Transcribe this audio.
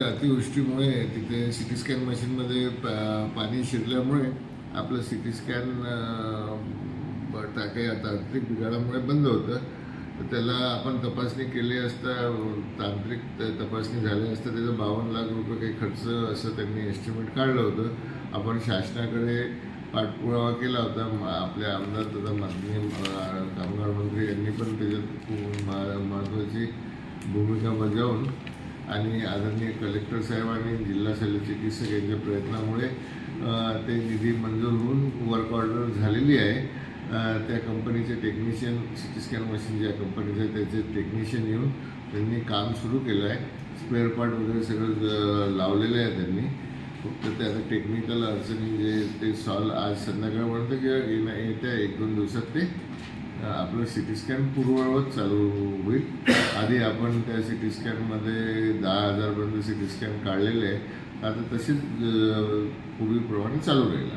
अतिवृष्टीमुळे तिथे CT scan मशीनमध्ये पाणी शिरल्यामुळे आपलं सिटी स्कॅन काही तांत्रिक बिघाडामुळे बंद होतं. तर त्याला आपण तपासणी केली असता, तांत्रिक तपासणी झाली असता त्याचं 52 लाख रुपये काही खर्च असं त्यांनी एस्टिमेट काढलं होतं. आपण शासनाकडे पाठपुरावा केला होता. आपल्या आमदार तथा माननीय कामगार मंत्री यांनी पण त्याच्यात खूप महत्त्वाची भूमिका बजावून आणि आदरणीय कलेक्टर साहेब आणि जिल्हा शल्यचिकित्सक यांच्या प्रयत्नामुळे ते निधी मंजूर होऊन वर्क ऑर्डर झालेली आहे. त्या कंपनीचे टेक्निशियन, सिटी स्कॅन मशीन ज्या कंपनीचं आहे त्याचे टेक्निशियन येऊन त्यांनी काम सुरू केलं आहे. स्पेअर पार्ट वगैरे सगळं लावलेलं आहे त्यांनी. फक्त ते आता टेक्निकल अडचणी जे ते सॉल्व आज संध्याकाळपर्यंत किंवा येत्या 1-2 दिवसात ते आपलं सिटी स्कॅन पूर्ववत चालू होईल. आधी आपण त्या सिटी स्कॅनमध्ये 10,000पर्यंत सिटी स्कॅन काढलेले आहे. आता तसेच पूर्वीप्रमाणे चालू राहील.